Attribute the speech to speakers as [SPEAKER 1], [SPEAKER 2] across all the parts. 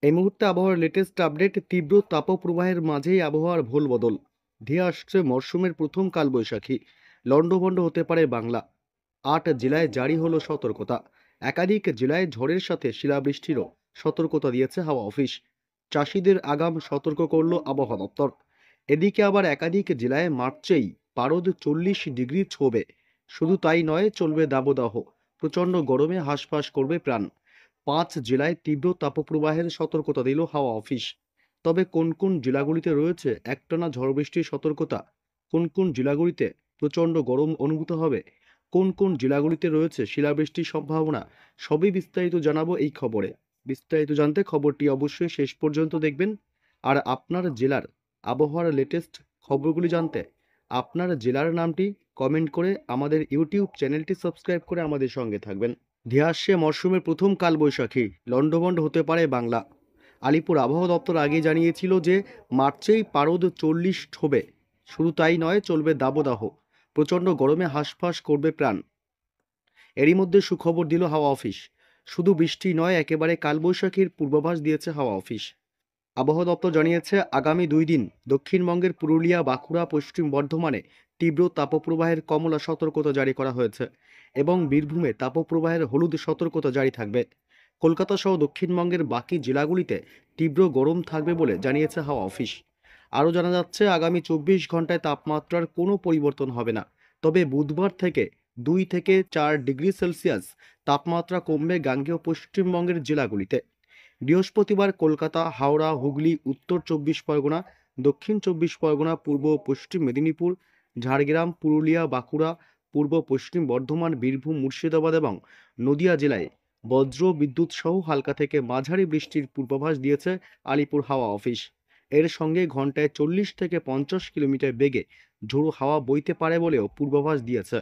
[SPEAKER 1] এই মুহূর্তে আবহাওয়ার লেটেস্ট আপডেট। তীব্র তাপপ্রবাহের মাঝেই আবহাওয়ার ভোল বদল। ধেয়ে আসছে মরশুমের প্রথম কালবৈশাখী। লন্ডভন্ড হতে পারে বাংলা। 8 জেলায় জারি হলো সতর্কতা। একাধিক জেলায় ঝড়ের সাথে শিলাবৃষ্টিরও সতর্কতা দিয়েছে হাওয়া অফিস। চাষিদের আগাম সতর্ক করল আবহাওয়া দপ্তর। এদিকে আবার একাধিক জেলায় মার্চেই পারদ 40 ডিগ্রি ছোঁবে। শুধু তাই নয়, চলবে দাবদাহ। প্রচণ্ড গরমে হাঁসফাঁস করবে প্রাণ। 5 জেলায় তীব্র তাপপ্রবাহের সতর্কতা দিল হাওয়া অফিস। তবে কোন কোন জেলাগুলিতে রয়েছে একটানা ঝড় বৃষ্টির সতর্কতা, কোন কোন জেলাগুলিতে প্রচণ্ড গরম অনুভূত হবে, কোন কোন জেলাগুলিতে রয়েছে শিলাবৃষ্টির সম্ভাবনা, সবই বিস্তারিত জানাবো এই খবরে। বিস্তারিত জানতে খবরটি অবশ্যই শেষ পর্যন্ত দেখবেন। আর আপনার জেলার আবহাওয়ার লেটেস্ট খবরগুলি জানতে আপনার জেলার নামটি কমেন্ট করে আমাদের ইউটিউব চ্যানেলটি সাবস্ক্রাইব করে আমাদের সঙ্গে থাকবেন। ধেয়ে আসছে মরশুমের প্রথম কালবৈশাখী। লন্ডভন্ড হতে পারে বাংলা। আলিপুর আবহাওয়া দপ্তর আগেই জানিয়েছিল যে মার্চেই পারদ 40 ছোঁবে। শুধু তাই নয়, চলবে দাবদাহ। প্রচণ্ড গরমে হাঁসফাঁস করবে প্রাণ। এরই মধ্যে সুখবর দিল হাওয়া অফিস। শুধু বৃষ্টি নয়, একেবারে কালবৈশাখীর পূর্বাভাস দিয়েছে হাওয়া অফিস। আবহাওয়া দপ্তর জানিয়েছে আগামী 2 দিন দক্ষিণবঙ্গের পুরুলিয়া, বাঁকুড়া, পশ্চিম বর্ধমানে তীব্র তাপপ্রবাহের কমলা সতর্কতা জারি করা হয়েছে এবং বীরভূমে তাপপ্রবাহের হলুদ সতর্কতা জারি থাকবে। কলকাতা সহ দক্ষিণবঙ্গের বাকি জেলাগুলিতে তীব্র গরম থাকবে বলে জানিয়েছে হাওয়া অফিস। আরও জানা যাচ্ছে আগামী 24 ঘন্টায় তাপমাত্রার কোনো পরিবর্তন হবে না। তবে বুধবার থেকে 2 থেকে 4 ডিগ্রি সেলসিয়াস তাপমাত্রা কমবে গাঙ্গেয় পশ্চিমবঙ্গের জেলাগুলিতে। বৃহস্পতিবার কলকাতা, হাওড়া, হুগলি, উত্তর 24 পরগনা, দক্ষিণ 24 পরগনা, পূর্ব ও পশ্চিম মেদিনীপুর, ঝাড়গ্রাম, পুরুলিয়া, বাঁকুড়া, পূর্ব পশ্চিম বর্ধমান, বীরভূম, মুর্শিদাবাদ এবং নদিয়া জেলায় বজ্র বিদ্যুৎ সহ হালকা থেকে মাঝারি বৃষ্টির পূর্বাভাস দিয়েছে আলিপুর হাওয়া অফিস। এর সঙ্গে ঘন্টায় 40 থেকে 50 কিলোমিটার বেগে ঝোড়ো হাওয়া বইতে পারে বলেও পূর্বাভাস দিয়েছে।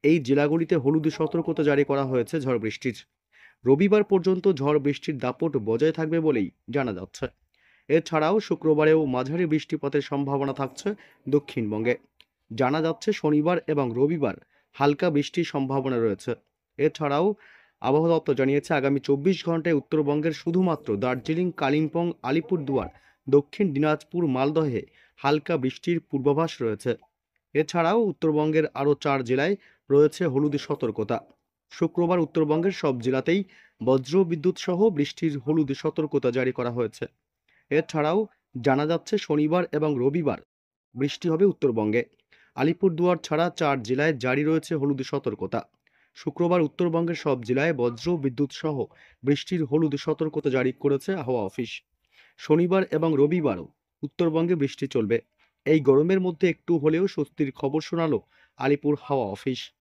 [SPEAKER 1] এই জেলাগুলিতে হলুদ সতর্কতা জারি করা হয়েছে ঝড় বৃষ্টির। রবিবার পর্যন্ত ঝড় বৃষ্টির দাপট বজায় থাকবে বলেই জানা যাচ্ছে। এছাড়াও শুক্রবারেও মাঝারি বৃষ্টিপাতের সম্ভাবনা থাকছে দক্ষিণবঙ্গে। জানা যাচ্ছে শনিবার এবং রবিবার হালকা বৃষ্টির সম্ভাবনা রয়েছে। এছাড়াও আবহাওয়া দপ্তর জানিয়েছে আগামী 24 ঘন্টায় উত্তরবঙ্গের শুধুমাত্র দার্জিলিং, কালিম্পং, আলিপুরদুয়ার, দক্ষিণ দিনাজপুর, মালদহে হালকা বৃষ্টির পূর্বাভাস রয়েছে। এছাড়াও উত্তরবঙ্গের আরও 4 জেলায় রয়েছে হলুদ সতর্কতা। শুক্রবার উত্তরবঙ্গের সব জেলাতেই বজ্র বিদ্যুৎ সহ বৃষ্টির হলুদ সতর্কতা জারি করা হয়েছে। এছাড়াও জানা যাচ্ছে শনিবার এবং রবিবার বৃষ্টি হবে উত্তরবঙ্গে। আলিপুরদুয়ার ছাড়া 4 জেলায় জারি রয়েছে হলুদ সতর্কতা। শুক্রবার উত্তরবঙ্গের সব জেলায় বজ্র বিদ্যুৎ সহ বৃষ্টির হলুদ সতর্কতা জারি করেছে হাওয়া অফিস। শনিবার এবং রবিবারও উত্তরবঙ্গে বৃষ্টি চলবে। এই গরমের মধ্যে একটু হলেও স্বস্তির খবর শোনালো আলিপুর হাওয়া অফিস।